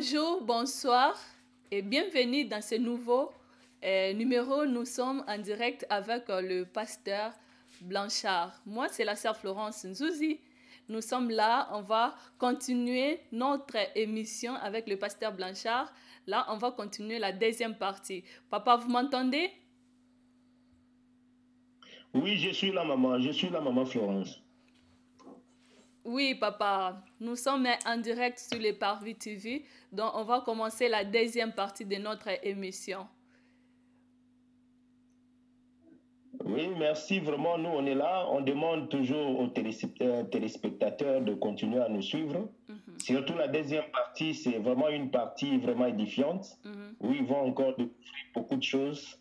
Bonjour, bonsoir et bienvenue dans ce nouveau numéro. Nous sommes en direct avec le pasteur Blanchard. Moi, c'est la sœur Florence Nzouzi. Nous sommes là, on va continuer notre émission avec le pasteur Blanchard. Là, on va continuer la deuxième partie. Papa, vous m'entendez? Oui, je suis là, maman Florence. Oui, papa, nous sommes en direct sur les Parvis TV, donc on va commencer la deuxième partie de notre émission. Oui, merci, vraiment, nous on est là. On demande toujours aux téléspectateurs de continuer à nous suivre. Surtout la deuxième partie, c'est vraiment une partie vraiment édifiante, où ils vont encore découvrir beaucoup de choses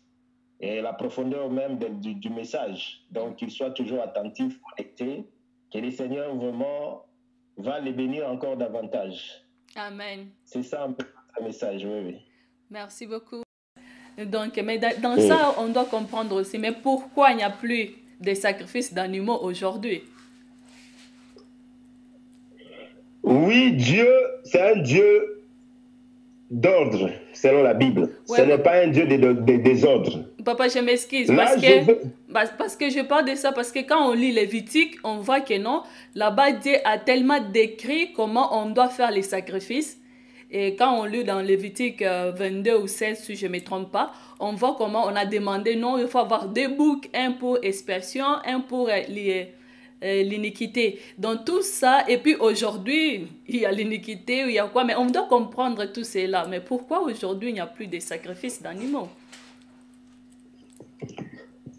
et la profondeur même du message. Donc, qu'ils soient toujours attentifs, connectés, que le Seigneur vraiment va les bénir encore davantage. Amen. C'est ça un peu le message, oui. Merci beaucoup. Donc, mais dans ça, on doit comprendre aussi, mais pourquoi il n'y a plus de sacrifices d'animaux aujourd'hui? Oui, Dieu, c'est un Dieu d'ordre, selon la Bible. Ouais, ce n'est pas un Dieu de désordre. Papa, je m'excuse parce que je parle de ça, parce que quand on lit Lévitique, on voit que non, là-bas, Dieu a tellement décrit comment on doit faire les sacrifices. Et quand on lit dans Lévitique 22 ou 16, si je ne me trompe pas, on voit comment on a demandé, non, il faut avoir deux boucs, un pour expiation, un pour l'iniquité. Donc tout ça, et puis aujourd'hui, il y a l'iniquité, il y a quoi, mais on doit comprendre tout cela. Mais pourquoi aujourd'hui, il n'y a plus de sacrifices d'animaux?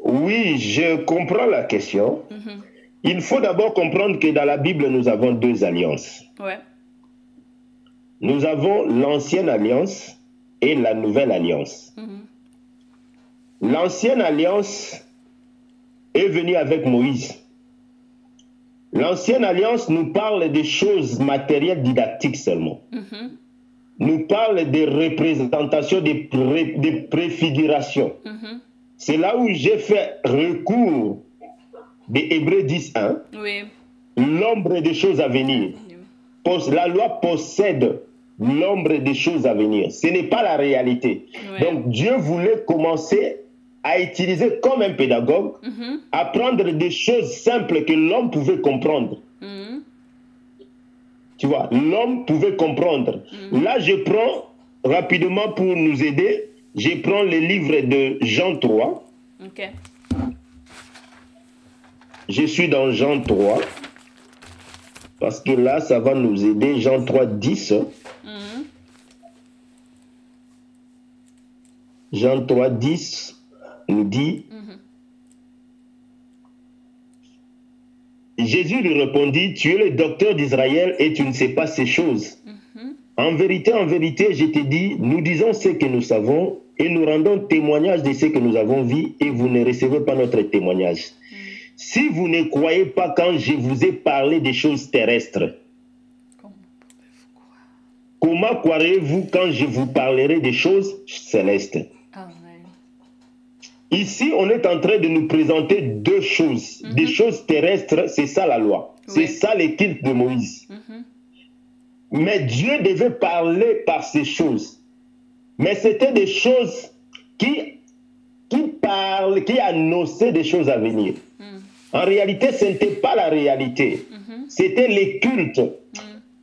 Oui, je comprends la question. Il faut d'abord comprendre que dans la Bible, nous avons deux alliances. Ouais. Nous avons l'ancienne alliance et la nouvelle alliance. L'ancienne alliance est venue avec Moïse. L'ancienne alliance nous parle des choses matérielles didactiques seulement. Nous parle des représentations, des préfigurations. C'est là où j'ai fait recours des Hébreux 10.1. Oui. L'ombre des choses à venir. La loi possède l'ombre des choses à venir. Ce n'est pas la réalité. Ouais. Donc Dieu voulait commencer à utiliser comme un pédagogue, apprendre des choses simples que l'homme pouvait comprendre. Tu vois, l'homme pouvait comprendre. Là, je prends rapidement pour nous aider, je prends le livre de Jean 3. Ok. Je suis dans Jean 3. Parce que là, ça va nous aider. Jean 3, 10. Jean 3, 10 nous dit, Jésus lui répondit, tu es le docteur d'Israël et tu ne sais pas ces choses. En vérité, je te dis, nous disons ce que nous savons et nous rendons témoignage de ce que nous avons vu et vous ne recevez pas notre témoignage. Si vous ne croyez pas quand je vous ai parlé des choses terrestres, comment croirez-vous quand je vous parlerai des choses célestes? Amen. Ici, on est en train de nous présenter deux choses. Des choses terrestres, c'est ça la loi. Oui. C'est ça les cultes de Moïse. Mais Dieu devait parler par ces choses. Mais c'était des choses qui annonçaient des choses à venir. En réalité, ce n'était pas la réalité. C'était les cultes.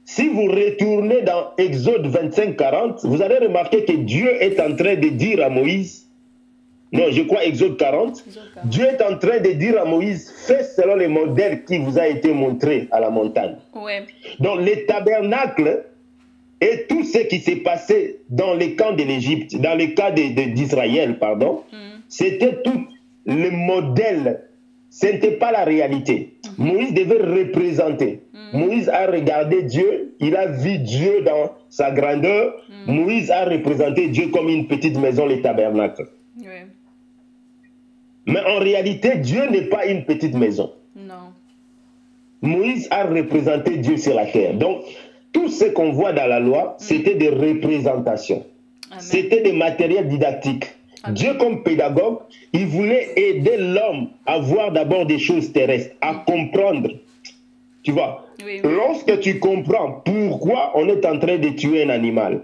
Si vous retournez dans Exode 25, 40, vous allez remarquer que Dieu est en train de dire à Moïse, non, je crois Exode 40, Dieu est en train de dire à Moïse, fais selon les modèles qui vous a été montré à la montagne. Ouais. Donc les tabernacles et tout ce qui s'est passé dans les camps de l'Égypte, dans les cas d'Israël, pardon, c'était tout le modèle. Ce n'était pas la réalité. Moïse devait représenter. Moïse a regardé Dieu, il a vu Dieu dans sa grandeur. Moïse a représenté Dieu comme une petite maison, les tabernacles. Ouais. Mais en réalité, Dieu n'est pas une petite maison. Non. Moïse a représenté Dieu sur la terre. Donc, tout ce qu'on voit dans la loi, c'était des représentations. C'était des matériels didactiques. Amen. Dieu, comme pédagogue, il voulait aider l'homme à voir d'abord des choses terrestres, à comprendre. Tu vois, lorsque tu comprends pourquoi on est en train de tuer un animal,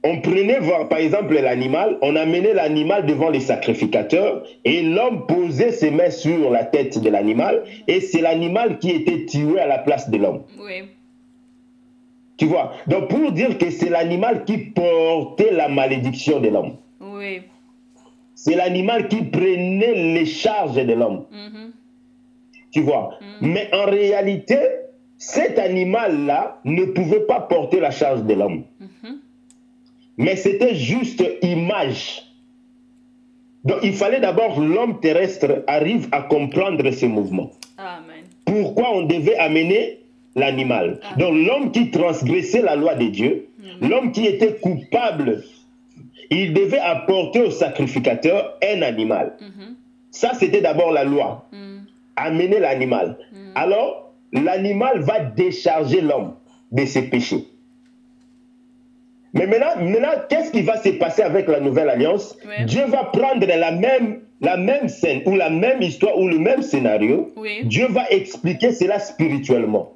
on prenait, par exemple, l'animal, on amenait l'animal devant les sacrificateurs et l'homme posait ses mains sur la tête de l'animal et c'est l'animal qui était tué à la place de l'homme. Oui. Tu vois, donc pour dire que c'est l'animal qui portait la malédiction de l'homme. Oui. C'est l'animal qui prenait les charges de l'homme. Tu vois, mais en réalité, cet animal-là ne pouvait pas porter la charge de l'homme. Mais c'était juste image. Donc il fallait d'abord l'homme terrestre arrive à comprendre ce mouvement. Amen. Pourquoi on devait amener l'animal. Donc l'homme qui transgressait la loi de Dieu, l'homme qui était coupable, il devait apporter au sacrificateur un animal. Ça c'était d'abord la loi. Amener l'animal. Alors l'animal va décharger l'homme de ses péchés. Mais maintenant qu'est-ce qui va se passer avec la nouvelle alliance? Dieu va prendre la même scène ou la même histoire ou le même scénario. Dieu va expliquer cela spirituellement.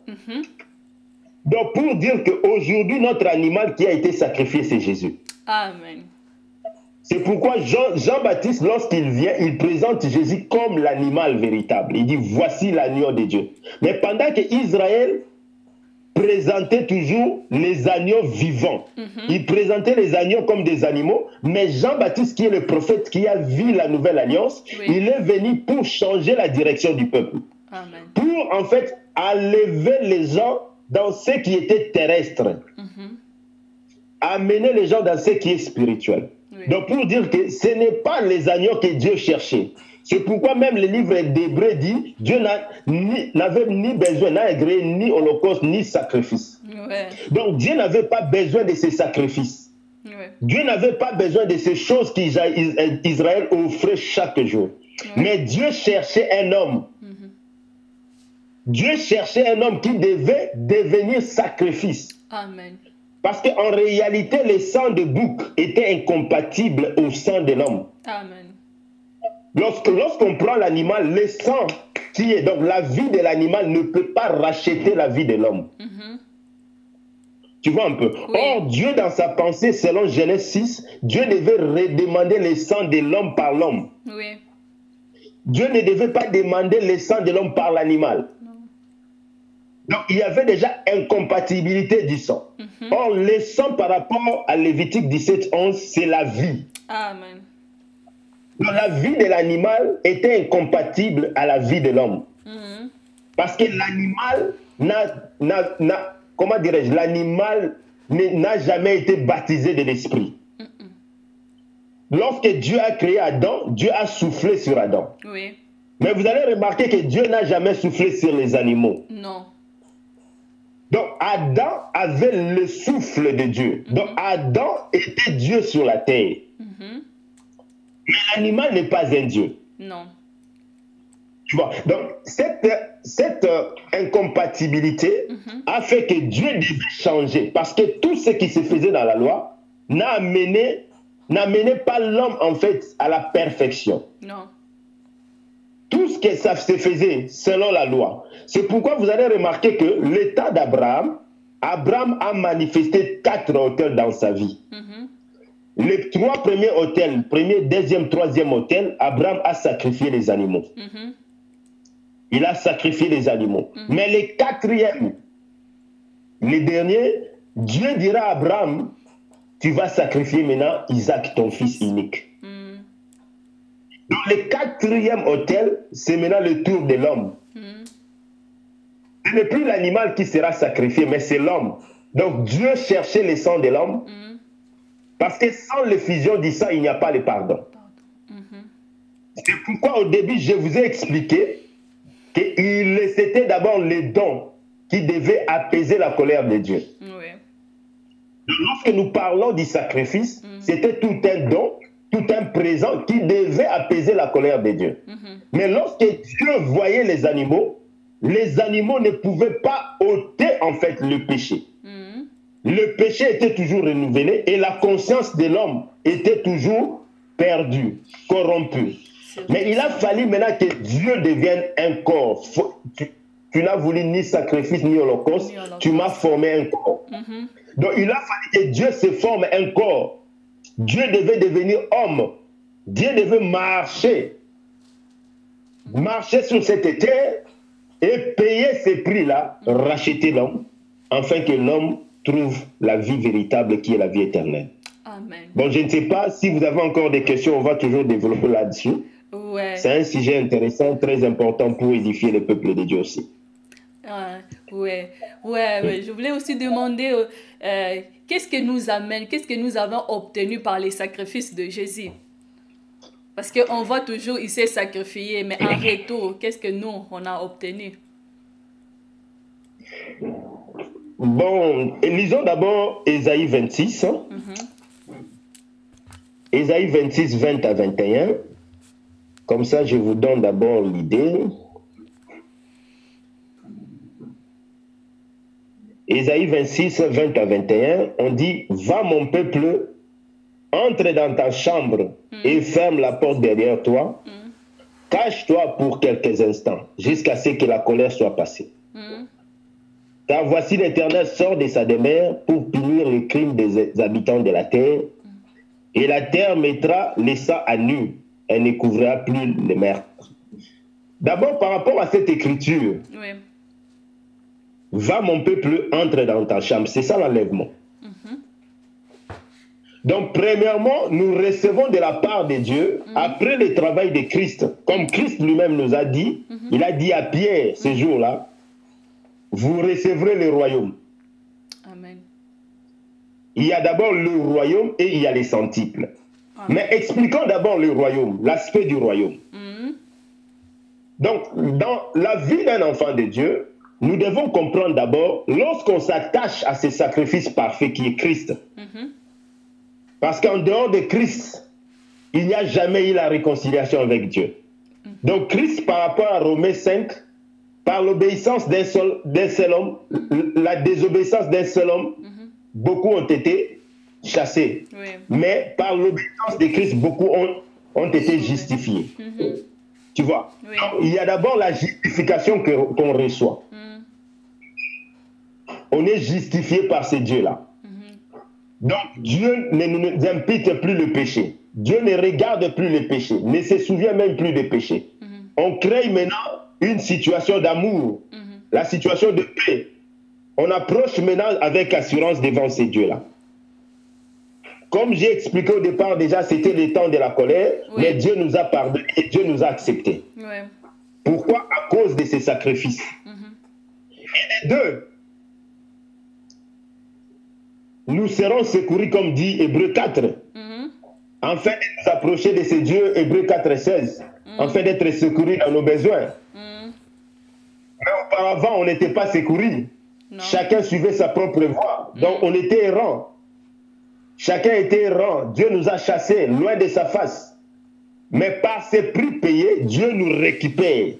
Donc pour dire qu'aujourd'hui notre animal qui a été sacrifié c'est Jésus. Amen. C'est pourquoi Jean-Baptiste lorsqu'il vient il présente Jésus comme l'animal véritable. Il dit voici l'agneau de Dieu. Mais pendant que Israël présentait toujours les agneaux vivants. Il présentait les agneaux comme des animaux, mais Jean-Baptiste, qui est le prophète qui a vu la nouvelle alliance, il est venu pour changer la direction du peuple. Amen. Pour, en fait, enlever les gens dans ce qui était terrestre. Amener les gens dans ce qui est spirituel. Donc, pour dire que ce n'est pas les agneaux que Dieu cherchait. C'est pourquoi même le livre d'Hébreux dit Dieu n'avait ni besoin, n'a agréé ni holocauste, ni sacrifice. Donc Dieu n'avait pas besoin de ces sacrifices. Dieu n'avait pas besoin de ces choses qu'Israël offrait chaque jour. Mais Dieu cherchait un homme. Dieu cherchait un homme qui devait devenir sacrifice. Amen. Parce qu'en réalité, le sang de bouc était incompatible au sang de l'homme. Amen. Lorsqu'on prend l'animal, le sang qui est, donc la vie de l'animal ne peut pas racheter la vie de l'homme. Tu vois un peu. Or, Dieu dans sa pensée, selon Genèse 6, Dieu devait redemander le sang de l'homme par l'homme. Dieu ne devait pas demander le sang de l'homme par l'animal. Donc, il y avait déjà incompatibilité du sang. Or, le sang par rapport à Lévitique 17:11, c'est la vie. Amen. Donc, la vie de l'animal était incompatible à la vie de l'homme. Parce que l'animal comment dirais-je, l'animal n'a jamais été baptisé de l'esprit. Lorsque Dieu a créé Adam, Dieu a soufflé sur Adam. Mais vous allez remarquer que Dieu n'a jamais soufflé sur les animaux. Non. Donc Adam avait le souffle de Dieu. Donc Adam était Dieu sur la terre. Mais l'animal n'est pas un Dieu. Non. Tu vois, donc cette incompatibilité a fait que Dieu devait changer. Parce que tout ce qui se faisait dans la loi n'amenait pas l'homme en fait à la perfection. Non. Tout ce que ça se faisait selon la loi. C'est pourquoi vous allez remarquer que l'état d'Abraham, Abraham a manifesté 4 autels dans sa vie. Les 3 premiers autels, premier, deuxième, troisième autel, Abraham a sacrifié les animaux. Il a sacrifié les animaux. Mais le 4e, le dernier, Dieu dira à Abraham, tu vas sacrifier maintenant Isaac, ton fils unique. Donc le 4e autel, c'est maintenant le tour de l'homme. Ce n'est plus l'animal qui sera sacrifié, mais c'est l'homme. Donc Dieu cherchait le sang de l'homme. Parce que sans l'effusion du sang, il n'y a pas le pardon. C'est pourquoi au début, je vous ai expliqué que c'était d'abord les dons qui devaient apaiser la colère de Dieu. Lorsque nous parlons du sacrifice, c'était tout un don, tout un présent qui devait apaiser la colère de Dieu. Mais lorsque Dieu voyait les animaux ne pouvaient pas ôter en fait le péché. Le péché était toujours renouvelé et la conscience de l'homme était toujours perdue, corrompue. Mais il a fallu maintenant que Dieu devienne un corps. tu n'as voulu ni sacrifice ni holocauste, tu m'as formé un corps. Donc il a fallu que Dieu se forme un corps. Dieu devait devenir homme. Dieu devait marcher sur cette terre et payer ce prix-là, racheter l'homme, afin que l'homme trouve la vie véritable qui est la vie éternelle. Amen. Bon, je ne sais pas si vous avez encore des questions, on va toujours développer là-dessus. Ouais. C'est un sujet intéressant, très important pour édifier le peuple de Dieu aussi. Ouais. Je voulais aussi demander qu'est-ce que nous amène, qu'est-ce que nous avons obtenu par les sacrifices de Jésus? Parce qu'on voit toujours, il s'est sacrifié, mais en retour, qu'est-ce que nous, on a obtenu? Bon, lisons d'abord Ésaïe 26. Ésaïe 26, 20 à 21. Comme ça, je vous donne d'abord l'idée. Ésaïe 26, 20 à 21, on dit « Va mon peuple, entre dans ta chambre et ferme la porte derrière toi. Cache-toi pour quelques instants, jusqu'à ce que la colère soit passée. Car voici l'Éternel sort de sa demeure pour punir les crimes des habitants de la terre, et la terre mettra les sangs à nu, elle ne couvrira plus les meurtres. » D'abord, par rapport à cette écriture, va mon peuple, entre dans ta chambre. C'est ça l'enlèvement. Donc, premièrement, nous recevons de la part de Dieu, après le travail de Christ, comme Christ lui-même nous a dit, il a dit à Pierre ce jour-là, vous recevrez le royaume. Amen. Il y a d'abord le royaume et il y a les centiples. Mais expliquons d'abord le royaume, l'aspect du royaume. Donc, dans la vie d'un enfant de Dieu, nous devons comprendre d'abord, lorsqu'on s'attache à ce sacrifice parfait qui est Christ, parce qu'en dehors de Christ, il n'y a jamais eu la réconciliation avec Dieu. Donc Christ, par rapport à Romains 5, par l'obéissance d'un seul homme, la désobéissance d'un seul homme, beaucoup ont été chassés. Mais par l'obéissance de Christ, beaucoup ont été justifiés. Tu vois? Donc, il y a d'abord la justification qu'on reçoit. On est justifié par ce Dieu-là. Donc, Dieu ne nous impute plus le péché. Dieu ne regarde plus le péché, ne se souvient même plus des péchés. On crée maintenant une situation d'amour, la situation de paix. On approche maintenant avec assurance devant ce Dieu-là. Comme j'ai expliqué au départ déjà, c'était le temps de la colère, mais Dieu nous a pardonné et Dieu nous a acceptés. Pourquoi? À cause de ces sacrifices. Et les deux, nous serons secourus, comme dit Hébreux 4, afin de nous approcher de ce Dieu, Hébreux 4, 16, afin d'être secourus dans nos besoins. Mais auparavant, on n'était pas secourus. Chacun suivait sa propre voie. Donc, on était errants. Chacun était errant. Dieu nous a chassés loin de sa face. Mais par ces prix payés, Dieu nous récupère.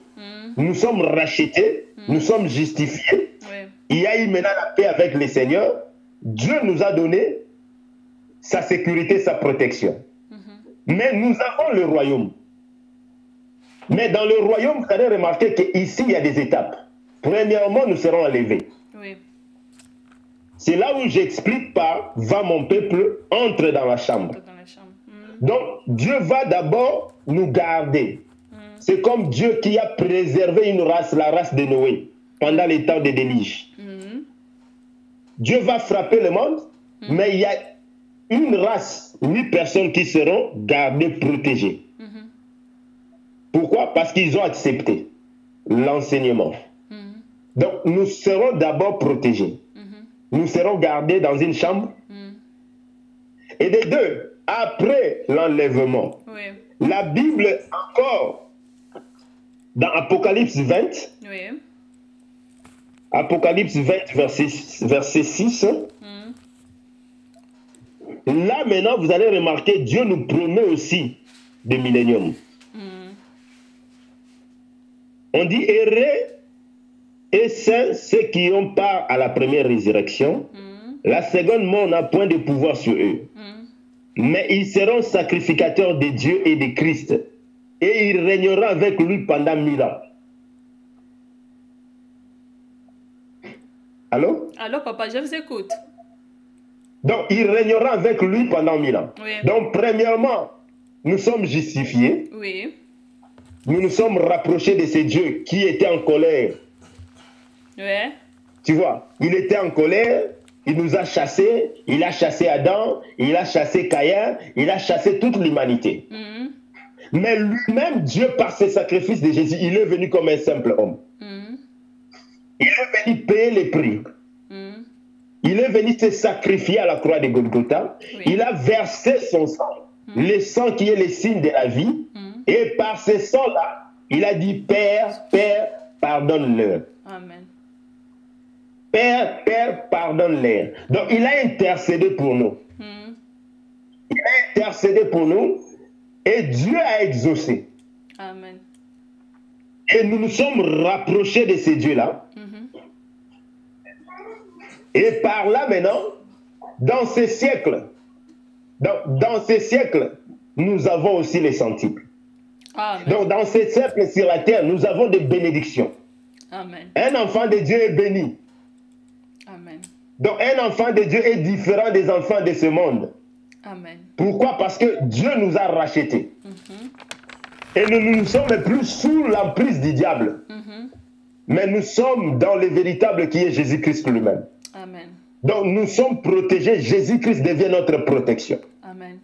Nous sommes rachetés, nous sommes justifiés. Il y a eu maintenant la paix avec le Seigneur. Dieu nous a donné sa sécurité, sa protection. Mais nous avons le royaume. Mais dans le royaume, vous allez remarquer qu'ici, il y a des étapes. Premièrement, nous serons enlevés. C'est là où j'explique par « Va mon peuple, entre dans la chambre ». Donc, Dieu va d'abord nous garder. C'est comme Dieu qui a préservé une race, la race de Noé, pendant les temps de déluge. Dieu va frapper le monde, mais il y a une race, 8 personnes qui seront gardées, protégées. Pourquoi? Parce qu'ils ont accepté l'enseignement. Donc, nous serons d'abord protégés. Nous serons gardés dans une chambre. Et des deux, après l'enlèvement, la Bible encore, dans Apocalypse 20, Apocalypse 20, verset 6, là maintenant, vous allez remarquer, Dieu nous promet aussi des milléniums. On dit, errez et saints ceux qui ont part à la première résurrection. La seconde mort n'a point de pouvoir sur eux. Mais ils seront sacrificateurs de Dieu et de Christ. Et ils régneront avec lui pendant 1000 ans. Allô? Allô, papa, je vous écoute. Donc, il régnera avec lui pendant 1000 ans. Oui. Donc, premièrement, nous sommes justifiés. Oui. Nous nous sommes rapprochés de ce Dieu qui était en colère. Oui. Tu vois, il était en colère, il nous a chassés, il a chassé Adam, il a chassé Caïn, il a chassé toute l'humanité. Mais lui-même, Dieu, par ses sacrifices de Jésus, il est venu comme un simple homme. Il est venu payer les prix. Il est venu se sacrifier à la croix de Golgotha. Oui. Il a versé son sang, le sang qui est le signe de la vie. Et par ce sang-là, il a dit, Père, Père, pardonne-leur. Amen. Père, Père, pardonne-leur. Donc, il a intercédé pour nous. Il a intercédé pour nous et Dieu a exaucé. Amen. Et nous nous sommes rapprochés de ce Dieu-là. Et par là maintenant, dans ces siècles, nous avons aussi les centiples. Amen. Donc dans ces siècles sur la terre, nous avons des bénédictions. Amen. Un enfant de Dieu est béni. Amen. Donc un enfant de Dieu est différent des enfants de ce monde. Amen. Pourquoi? Parce que Dieu nous a rachetés. Et nous ne sommes plus sous l'emprise du diable. Mais nous sommes dans le véritable qui est Jésus-Christ lui-même. Amen. Donc nous sommes protégés. Jésus-Christ devient notre protection. Amen.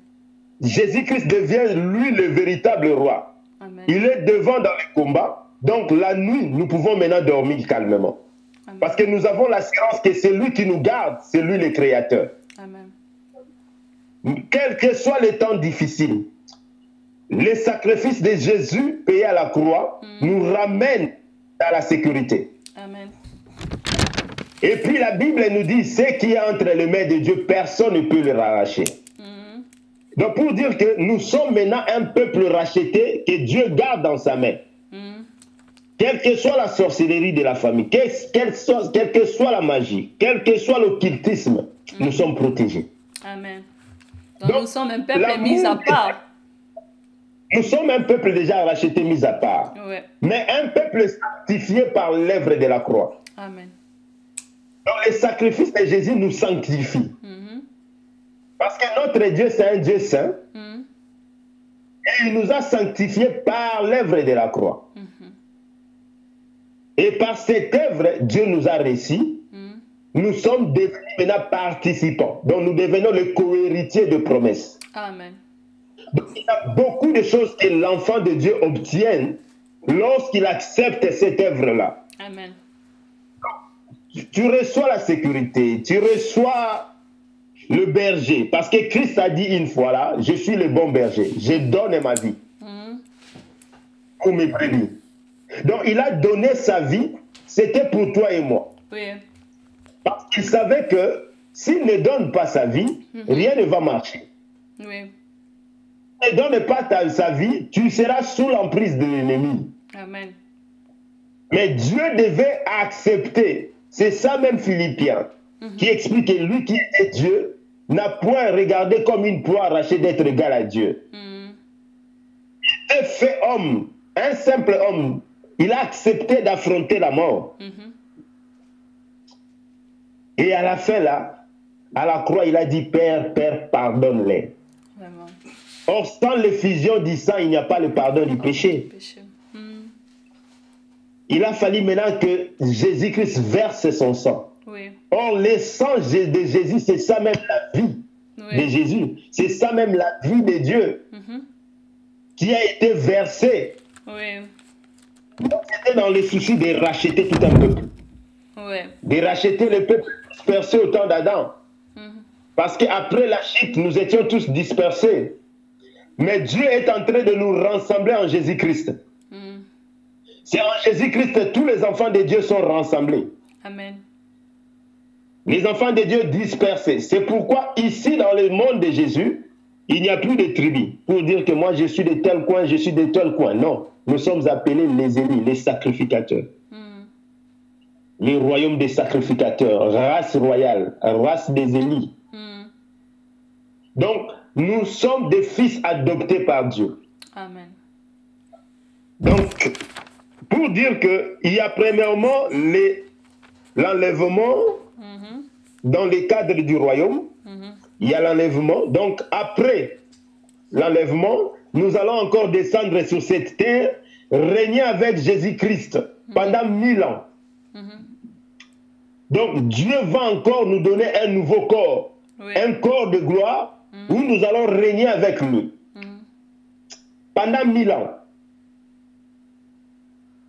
Jésus-Christ devient lui le véritable roi. Amen. Il est devant dans les combats. Donc la nuit, nous pouvons maintenant dormir calmement. Amen. Parce que nous avons l'assurance que c'est lui qui nous garde, c'est lui le créateur. Amen. Quel que soit le temps difficile, les sacrifices de Jésus payés à la croix nous ramènent à la sécurité. Amen. Et puis la Bible nous dit, ce qui est entre les mains de Dieu, personne ne peut le arracher. Donc pour dire que nous sommes maintenant un peuple racheté que Dieu garde dans sa main. Quelle que soit la sorcellerie de la famille, quelle que soit la magie, quel que soit l'occultisme, nous sommes protégés. Amen. Donc nous sommes un peuple mis à part. Nous sommes un peuple déjà racheté, mis à part. Ouais. Mais un peuple sanctifié par l'œuvre de la croix. Amen. Donc les sacrifices de Jésus nous sanctifient. Parce que notre Dieu, c'est un Dieu saint. Et il nous a sanctifiés par l'œuvre de la croix. Et par cette œuvre, Dieu nous a réussi. Nous sommes devenus maintenant participants. Donc nous devenons les co-héritiers de promesses. Amen. Donc il y a beaucoup de choses que l'enfant de Dieu obtient lorsqu'il accepte cette œuvre-là. Amen. Tu reçois la sécurité, tu reçois le berger. Parce que Christ a dit une fois là, je suis le bon berger, je donne ma vie pour mes brebis. Donc il a donné sa vie, c'était pour toi et moi. Oui. Parce qu'il savait que s'il ne donne pas sa vie, rien ne va marcher. Oui. Ne donne pas sa vie, tu seras sous l'emprise de l'ennemi. Amen. Mais Dieu devait accepter. C'est ça même Philippiens qui explique que lui qui est Dieu n'a point regardé comme une proie arrachée d'être égal à Dieu. Il est fait homme, un simple homme. Il a accepté d'affronter la mort. Et à la fin là, à la croix, il a dit, Père, Père, pardonne-les. Vraiment. Or, sans l'effusion du sang, il n'y a pas le pardon du péché. Il a fallu maintenant que Jésus-Christ verse son sang. Oui. Or, le sang de Jésus, c'est ça même la vie de Jésus. C'est ça même la vie de Dieu qui a été versée. Oui. Donc, c'était dans le souci de racheter tout un peuple. Oui. De racheter le peuple dispersé au temps d'Adam. Parce qu'après la chute, nous étions tous dispersés. Mais Dieu est en train de nous rassembler en Jésus-Christ. C'est en Jésus-Christ que tous les enfants de Dieu sont rassemblés. Amen. Les enfants de Dieu dispersés. C'est pourquoi ici, dans le monde de Jésus, il n'y a plus de tribus. Pour dire que moi, je suis de tel coin, je suis de tel coin. Non. Nous sommes appelés les élus, les sacrificateurs. Les royaumes des sacrificateurs, race royale, race des élus. Donc, nous sommes des fils adoptés par Dieu. Amen. Donc, pour dire qu'il y a premièrement l'enlèvement dans le cadre du royaume. Il y a l'enlèvement. Donc, après l'enlèvement, nous allons encore descendre sur cette terre, régner avec Jésus-Christ pendant 1000 ans. Donc, Dieu va encore nous donner un nouveau corps, un corps de gloire, où nous allons régner avec lui pendant 1000 ans.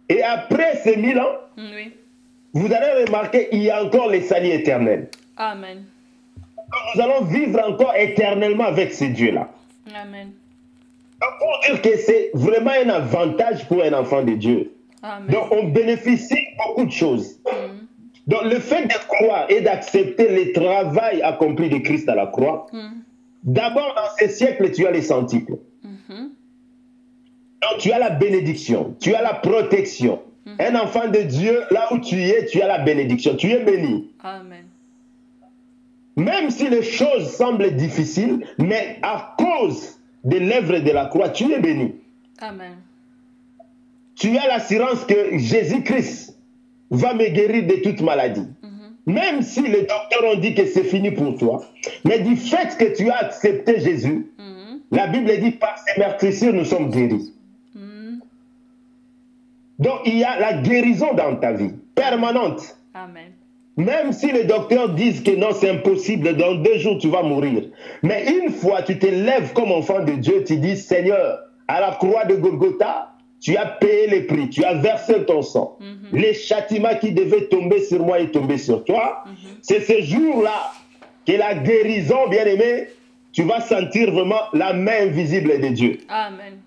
Et après ces 1000 ans, vous allez remarquer qu'il y a encore les saluts éternels. Amen. Donc, nous allons vivre encore éternellement avec ces dieux-là. Amen. Donc, pour dire que c'est vraiment un avantage pour un enfant de Dieu. Amen. Donc, on bénéficie de beaucoup de choses. Donc, le fait de croire et d'accepter le travail accompli de Christ à la croix, d'abord, dans ces siècles, tu as les centiples. Donc, tu as la bénédiction, tu as la protection. Un enfant de Dieu, là où tu as la bénédiction, tu es béni. Amen. Même si les choses semblent difficiles, mais à cause de l'œuvre de la croix, tu es béni. Amen. Tu as l'assurance que Jésus-Christ va me guérir de toute maladie. Même si les docteurs ont dit que c'est fini pour toi, mais du fait que tu as accepté Jésus, la Bible dit par ses meurtrissures nous sommes guéris. Donc il y a la guérison dans ta vie, permanente. Amen. Même si les docteurs disent que non, c'est impossible, dans 2 jours tu vas mourir. Mais une fois tu te lèves comme enfant de Dieu, tu dis Seigneur, à la croix de Golgotha, tu as payé le prix, tu as versé ton sang. Les châtiments qui devaient tomber sur moi et tomber sur toi, c'est ce jour-là que la guérison, bien-aimé, tu vas sentir vraiment la main invisible de Dieu. Amen.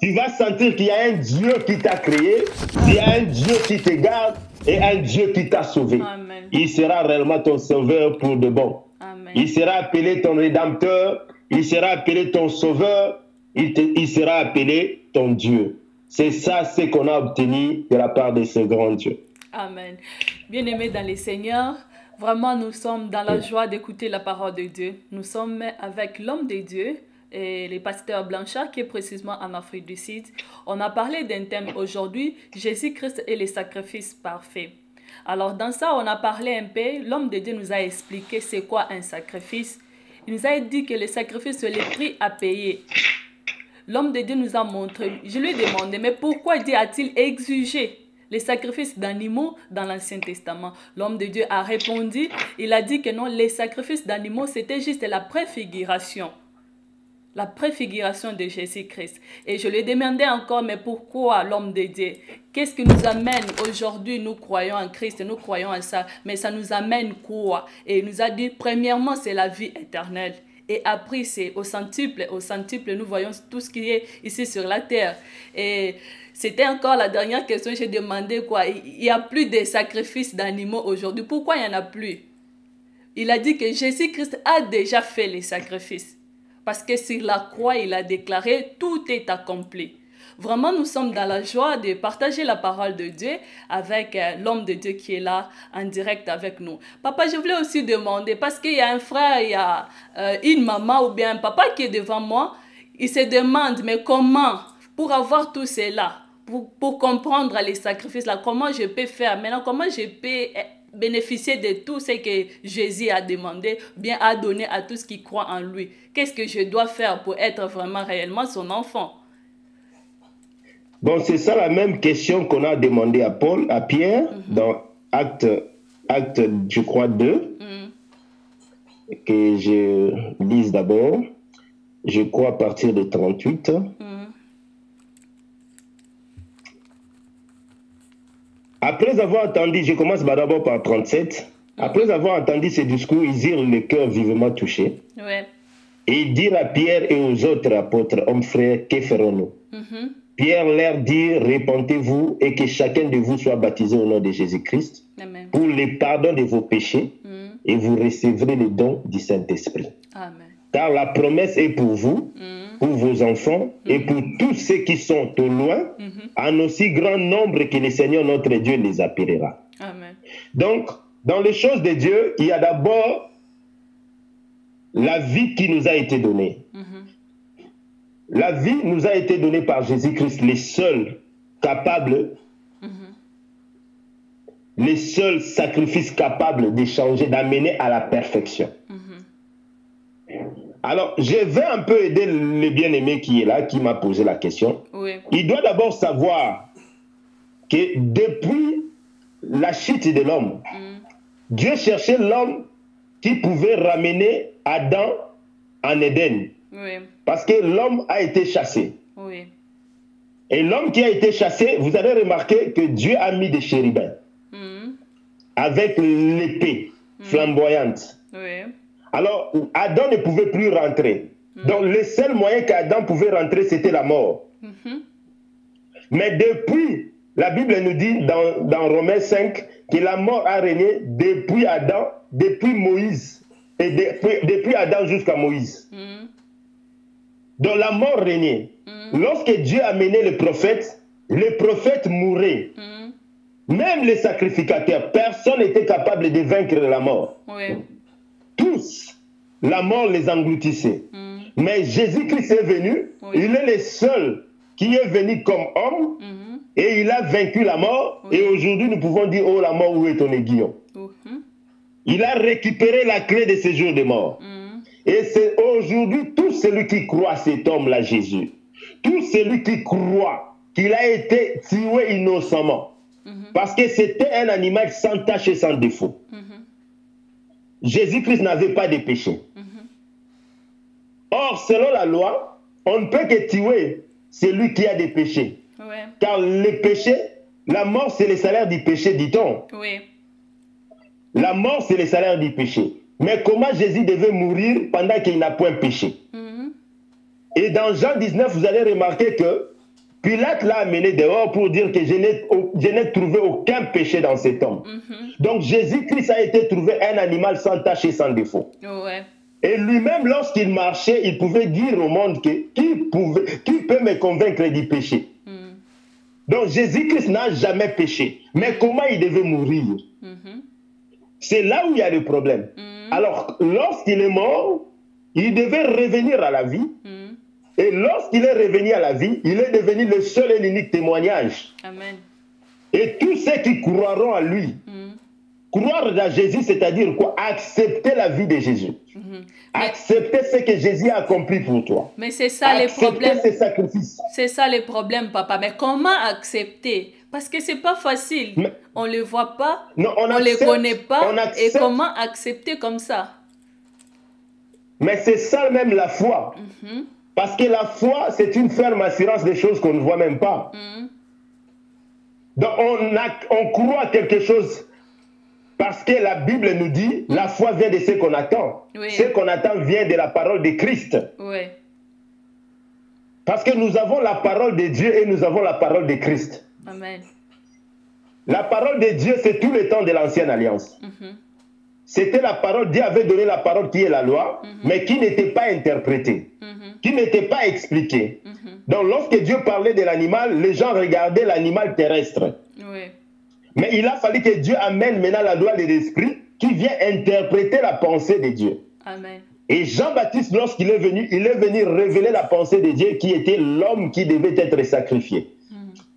Tu vas sentir qu'il y a un Dieu qui t'a créé, il y a un Dieu qui te garde et un Dieu qui t'a sauvé. Amen. Il sera réellement ton sauveur pour de bon. Amen. Il sera appelé ton rédempteur, il sera appelé ton sauveur, il sera appelé ton Dieu. C'est ça ce qu'on a obtenu de la part de ce grand Dieu. Amen. Bien-aimés dans les Seigneurs, vraiment nous sommes dans la joie d'écouter la parole de Dieu. Nous sommes avec l'homme de Dieu, et le pasteur Blanchard, qui est précisément en Afrique du Sud. On a parlé d'un thème aujourd'hui, Jésus-Christ et les sacrifices parfaits. Alors dans ça, on a parlé un peu, l'homme de Dieu nous a expliqué c'est quoi un sacrifice. Il nous a dit que le sacrifice, c'est le prix à payer. L'homme de Dieu nous a montré, je lui ai demandé, mais pourquoi Dieu a-t-il exigé les sacrifices d'animaux dans l'Ancien Testament? L'homme de Dieu a répondu, il a dit que non, les sacrifices d'animaux, c'était juste la préfiguration. La préfiguration de Jésus-Christ. Et je lui ai demandé encore, mais pourquoi l'homme de Dieu? Qu'est-ce qui nous amène aujourd'hui? Nous croyons en Christ, nous croyons en ça, mais ça nous amène quoi? Et il nous a dit, premièrement, c'est la vie éternelle. Et après, c'est au centuple, nous voyons tout ce qui est ici sur la terre. Et c'était encore la dernière question, j'ai demandé quoi? Il n'y a plus de sacrifices d'animaux aujourd'hui. Pourquoi il n'y en a plus? Il a dit que Jésus-Christ a déjà fait les sacrifices. Parce que sur la croix, il a déclaré, tout est accompli. Vraiment, nous sommes dans la joie de partager la parole de Dieu avec l'homme de Dieu qui est là en direct avec nous. Papa, je voulais aussi demander, parce qu'il y a un frère, il y a une maman ou bien un papa qui est devant moi, il se demande, mais comment, pour avoir tout cela, pour comprendre les sacrifices, là, comment je peux faire maintenant, comment je peux bénéficier de tout ce que Jésus a demandé, bien a donné à tous qui croient en lui. Qu'est-ce que je dois faire pour être vraiment réellement son enfant? Bon, c'est ça la même question qu'on a demandé à Pierre, dans acte, je crois, 2, que je lise d'abord, je crois à partir de 38. Après avoir entendu, je commence d'abord par 37, après avoir entendu ce discours, ils eurent le cœur vivement touché. Ouais. Et ils dirent à Pierre et aux autres apôtres, hommes frères, que ferons-nous? Pierre leur dit, répentez-vous et que chacun de vous soit baptisé au nom de Jésus-Christ pour le pardon de vos péchés et vous recevrez le don du Saint-Esprit. Car la promesse est pour vous, pour vos enfants et pour tous ceux qui sont au loin, en aussi grand nombre que le Seigneur notre Dieu les appellera. Amen. Donc, dans les choses de Dieu, il y a d'abord la vie qui nous a été donnée. La vie nous a été donnée par Jésus-Christ, le seul capable les seuls sacrifices capables d'échanger, d'amener à la perfection. Alors, je vais un peu aider le bien-aimé qui est là, qui m'a posé la question. Oui. Il doit d'abord savoir que depuis la chute de l'homme, Dieu cherchait l'homme qui pouvait ramener Adam en Éden. Oui. Parce que l'homme a été chassé. Oui. Et l'homme qui a été chassé, vous allez remarquer que Dieu a mis des chérubins avec l'épée flamboyante. Oui. Alors, Adam ne pouvait plus rentrer. Donc, le seul moyen qu'Adam pouvait rentrer, c'était la mort. Mais depuis, la Bible nous dit dans Romains 5 que la mort a régné depuis Adam, depuis Moïse, et depuis Adam jusqu'à Moïse. Donc, la mort régnait. Lorsque Dieu a mené le prophète mourait. Même les sacrificateurs, personne n'était capable de vaincre la mort. Oui. Tous, la mort les engloutissait. Mais Jésus-Christ est venu, il est le seul qui est venu comme homme, et il a vaincu la mort, et aujourd'hui nous pouvons dire, oh la mort, où est ton aiguillon? Il a récupéré la clé de ces jours de mort. Et c'est aujourd'hui tout celui qui croit à cet homme-là, Jésus, tout celui qui croit qu'il a été tué innocemment, parce que c'était un animal sans tache et sans défaut. Jésus-Christ n'avait pas de péché. Or, selon la loi, on ne peut que tuer celui qui a des péchés. Ouais. Car le péché, la mort, c'est le salaire du péché, dit-on. Oui. La mort, c'est le salaire du péché. Mais comment Jésus devait mourir pendant qu'il n'a point péché? Et dans Jean 19, vous allez remarquer que Pilate l'a amené dehors pour dire que je n'ai trouvé aucun péché dans cet homme. Donc Jésus-Christ a été trouvé un animal sans tache et sans défaut. Ouais. Et lui-même, lorsqu'il marchait, il pouvait dire au monde que qui peut me convaincre du péché? Donc Jésus-Christ n'a jamais péché. Mais comment il devait mourir? C'est là où il y a le problème. Alors, lorsqu'il est mort, il devait revenir à la vie. Et lorsqu'il est revenu à la vie, il est devenu le seul et l'unique témoignage. Amen. Et tous ceux qui croiront à lui, croire à Jésus, c'est-à-dire quoi? Accepter la vie de Jésus. Accepter ce que Jésus a accompli pour toi. Mais c'est ça les problèmes. Accepter ses sacrifices. C'est ça les problèmes, papa. Mais comment accepter? Parce que c'est pas facile. Mais, on les voit pas, non, on accepte, les connaît pas. Accepte. Et comment accepter comme ça? Mais c'est ça même la foi. Parce que la foi, c'est une ferme assurance des choses qu'on ne voit même pas. Donc on croit à quelque chose parce que la Bible nous dit la foi vient de ce qu'on attend. Oui. Ce qu'on attend vient de la parole de Christ. Oui. Parce que nous avons la parole de Dieu et nous avons la parole de Christ. Amen. La parole de Dieu, c'est tout le temps de l'ancienne alliance. C'était la parole, Dieu avait donné la parole qui est la loi, mais qui n'était pas interprétée, qui n'était pas expliquée. Donc lorsque Dieu parlait de l'animal, les gens regardaient l'animal terrestre. Oui. Mais il a fallu que Dieu amène maintenant la loi de l'esprit qui vient interpréter la pensée de Dieu. Amen. Et Jean-Baptiste, lorsqu'il est venu, il est venu révéler la pensée de Dieu qui était l'homme qui devait être sacrifié.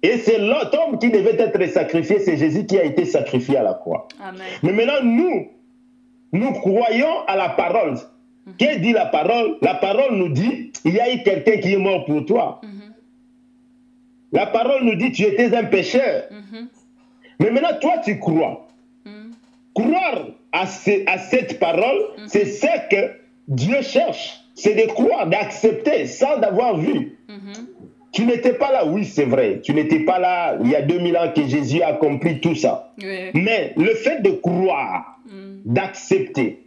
Et c'est l'autre homme qui devait être sacrifié, c'est Jésus qui a été sacrifié à la croix. Amen. Mais maintenant, nous croyons à la parole. Qu'est-ce dit la parole? La parole nous dit, il y a eu quelqu'un qui est mort pour toi. La parole nous dit, tu étais un pécheur. Mais maintenant, toi, tu crois. Croire à cette parole, c'est ce que Dieu cherche. C'est de croire, d'accepter, sans d'avoir vu. Tu n'étais pas là, oui, c'est vrai. Tu n'étais pas là il y a 2000 ans que Jésus a accompli tout ça. Oui. Mais le fait de croire, d'accepter,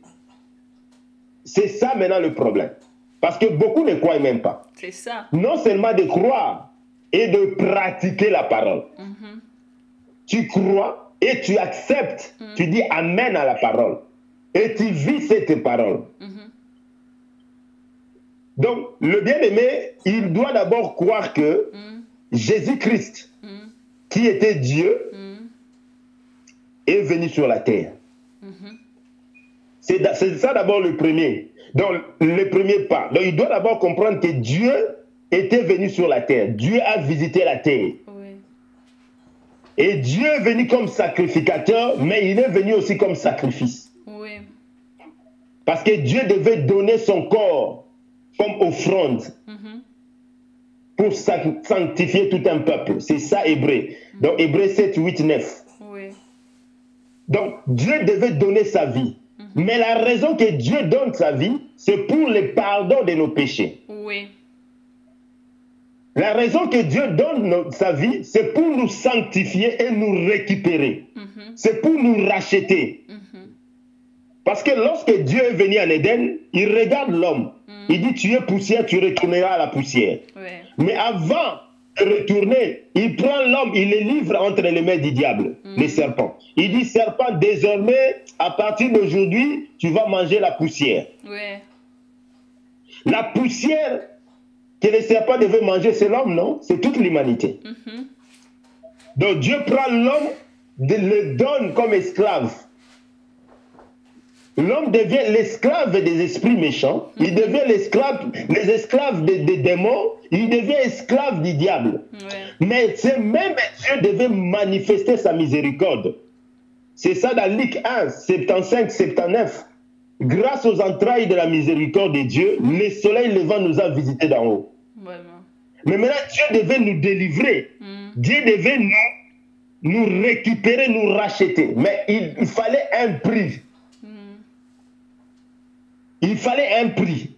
c'est ça maintenant le problème. Parce que beaucoup ne croient même pas. C'est ça. Non seulement de croire et de pratiquer la parole. Tu crois et tu acceptes. Tu dis amen à la parole. Et tu vis cette parole. Donc, le bien-aimé, il doit d'abord croire que Jésus-Christ, qui était Dieu, est venu sur la terre. C'est ça d'abord le premier. Donc, le premier pas. Donc, il doit d'abord comprendre que Dieu était venu sur la terre. Dieu a visité la terre. Oui. Et Dieu est venu comme sacrificateur, mais il est venu aussi comme sacrifice. Oui. Parce que Dieu devait donner son corps comme offrande pour sanctifier tout un peuple. C'est ça, Hébreu. Donc, Hébreu 7, 8, 9. Oui. Donc, Dieu devait donner sa vie. Mais la raison que Dieu donne sa vie, c'est pour le pardon de nos péchés. Oui. La raison que Dieu donne sa vie, c'est pour nous sanctifier et nous récupérer. C'est pour nous racheter. Parce que lorsque Dieu est venu en Éden, il regarde l'homme. Il dit, tu es poussière, tu retourneras à la poussière. Oui. Mais avant de retourner, il prend l'homme, il le livre entre les mains du diable, les serpents. Il dit, serpent, désormais, à partir d'aujourd'hui, tu vas manger la poussière. Oui. La poussière que les serpents devaient manger, c'est l'homme, non? C'est toute l'humanité. Donc Dieu prend l'homme, le donne comme esclave. L'homme devient l'esclave des esprits méchants, il devient les esclaves des démons, il devient esclave du diable. Mais c'est même Dieu devait manifester sa miséricorde. C'est ça dans Luc 1, 75, 79. Grâce aux entrailles de la miséricorde de Dieu, le soleil levant nous a visités d'en haut. Vraiment. Mais maintenant, Dieu devait nous délivrer. Dieu devait nous récupérer, nous racheter. Mais il fallait un prix. Il fallait un prix.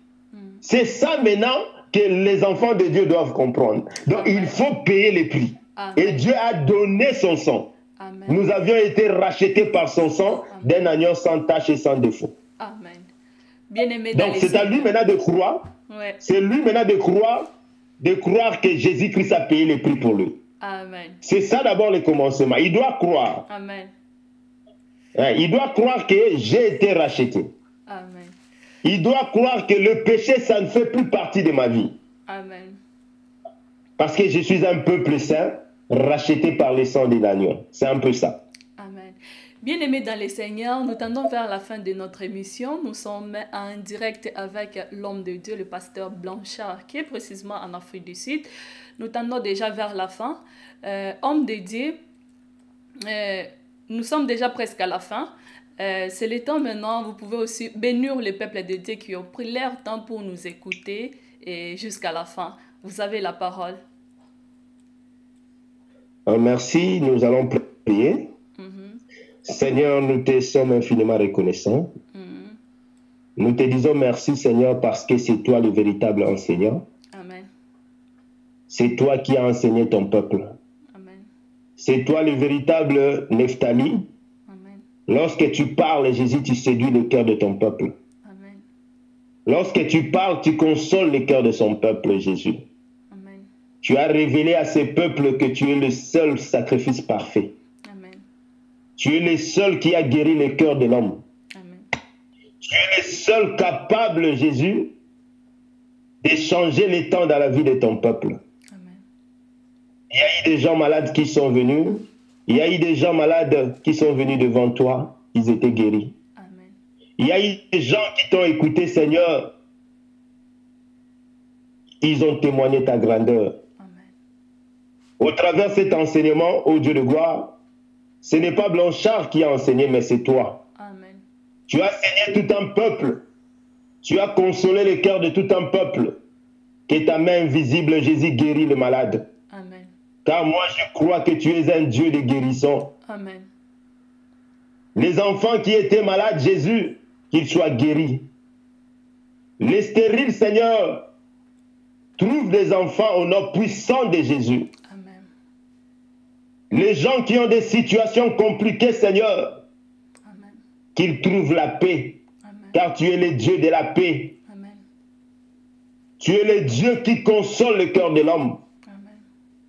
C'est ça maintenant que les enfants de Dieu doivent comprendre. Donc il faut payer le prix. Et Dieu a donné son sang. Amen. Nous avions été rachetés par son sang d'un agneau sans tache et sans défaut. Amen. Bien-aimé. Donc c'est à lui maintenant de croire. Ouais. C'est lui maintenant de croire que Jésus-Christ a payé le prix pour lui. Amen. C'est ça d'abord le commencement. Il doit croire. Amen. Il doit croire que j'ai été racheté. Amen. Il doit croire que le péché, ça ne fait plus partie de ma vie. Amen. Parce que je suis un peuple saint, racheté par le sang de l'agneau. C'est un peu ça. Amen. Bien-aimés dans le Seigneur, nous tendons vers la fin de notre émission. Nous sommes en direct avec l'homme de Dieu, le pasteur Blanchard, qui est précisément en Afrique du Sud. Nous tendons déjà vers la fin. Homme de Dieu, nous sommes déjà presque à la fin. C'est le temps maintenant, vous pouvez aussi bénir le peuple de Dieu qui ont pris leur temps pour nous écouter et jusqu'à la fin. Vous avez la parole. Merci, nous allons prier. Seigneur, nous te sommes infiniment reconnaissants. Nous te disons merci, Seigneur, parce que c'est toi le véritable enseignant. Amen. C'est toi qui as enseigné ton peuple. Amen. C'est toi le véritable Nephtali. Lorsque tu parles, Jésus, tu séduis le cœur de ton peuple. Amen. Lorsque tu parles, tu consoles le cœur de son peuple, Jésus. Amen. Tu as révélé à ce peuple que tu es le seul sacrifice parfait. Amen. Tu es le seul qui a guéri le cœur de l'homme. Amen. Tu es le seul capable, Jésus, de changer les temps dans la vie de ton peuple. Amen. Il y a eu des gens malades qui sont venus. Il y a eu des gens malades qui sont venus devant toi, ils étaient guéris. Amen. Il y a eu des gens qui t'ont écouté, Seigneur. Ils ont témoigné ta grandeur. Amen. Au travers de cet enseignement, ô Dieu de gloire, ce n'est pas Blanchard qui a enseigné, mais c'est toi. Amen. Tu as enseigné tout un peuple. Tu as consolé le cœur de tout un peuple. Que ta main invisible, Jésus, guérit le malade. Amen. Car moi, je crois que tu es un Dieu de guérison. Amen. Les enfants qui étaient malades, Jésus, qu'ils soient guéris. Les stériles, Seigneur, trouvent des enfants au nom puissant de Jésus. Amen. Les gens qui ont des situations compliquées, Seigneur, Amen. qu'ils trouvent la paix. Amen. Car tu es le Dieu de la paix. Amen. Tu es le Dieu qui console le cœur de l'homme.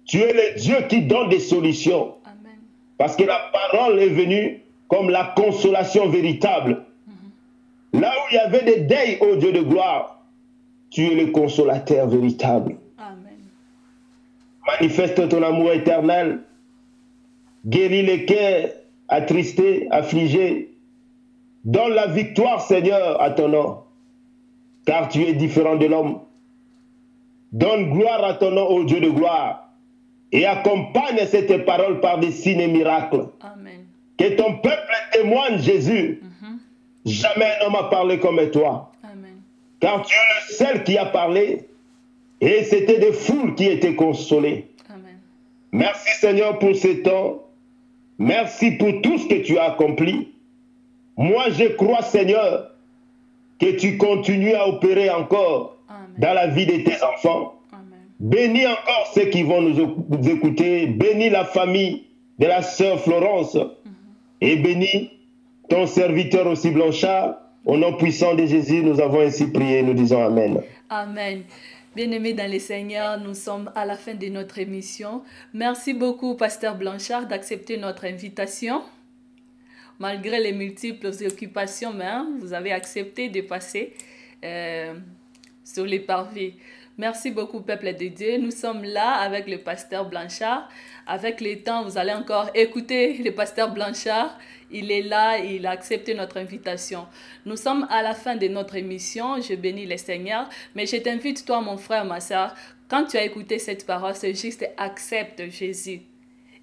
Tu es le Dieu qui donne des solutions. Amen. Parce que la parole est venue comme la consolation véritable. Là où il y avait des deuils, ô Dieu de gloire, tu es le consolateur véritable. Amen. Manifeste ton amour éternel. Guéris les cœurs attristés, affligés. Donne la victoire, Seigneur, à ton nom. Car tu es différent de l'homme. Donne gloire à ton nom, ô Dieu de gloire. et accompagne cette parole par des signes et miracles. Amen. Que ton peuple témoigne, Jésus. Jamais un homme a parlé comme toi. Amen. Car tu es le seul qui a parlé et c'était des foules qui étaient consolées. Amen. Merci Seigneur pour ce temps. Merci pour tout ce que tu as accompli. Moi, je crois, Seigneur, que tu continues à opérer encore dans la vie de tes enfants. Amen. Bénis encore ceux qui vont nous écouter. Bénis la famille de la sœur Florence. Et bénis ton serviteur aussi Blanchard. Au nom puissant de Jésus, nous avons ainsi prié. Nous disons Amen. Amen. Bien-aimés dans le Seigneur, nous sommes à la fin de notre émission. Merci beaucoup, Pasteur Blanchard, d'accepter notre invitation. Malgré les multiples occupations, mais vous avez accepté de passer sur les parvis. Merci beaucoup, peuple de Dieu. Nous sommes là avec le pasteur Blanchard. Avec le temps, vous allez encore écouter le pasteur Blanchard. Il est là, il a accepté notre invitation. Nous sommes à la fin de notre émission. Je bénis le Seigneur. Mais je t'invite, toi, mon frère, ma soeur, quand tu as écouté cette parole, c'est juste accepte Jésus.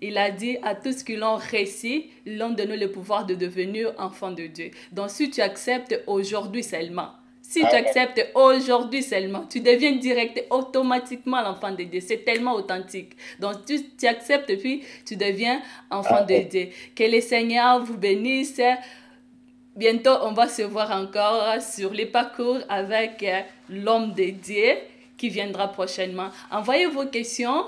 Il a dit à tous qui l'ont reçu, ils l'ont donné le pouvoir de devenir enfant de Dieu. Donc, si tu acceptes aujourd'hui seulement, si tu acceptes aujourd'hui seulement, tu deviens direct, automatiquement l'enfant de Dieu. C'est tellement authentique. Donc, tu acceptes puis tu deviens enfant de Dieu. Que le Seigneur vous bénisse. Bientôt, on va se voir encore sur les parcours avec l'homme de Dieu qui viendra prochainement. Envoyez vos questions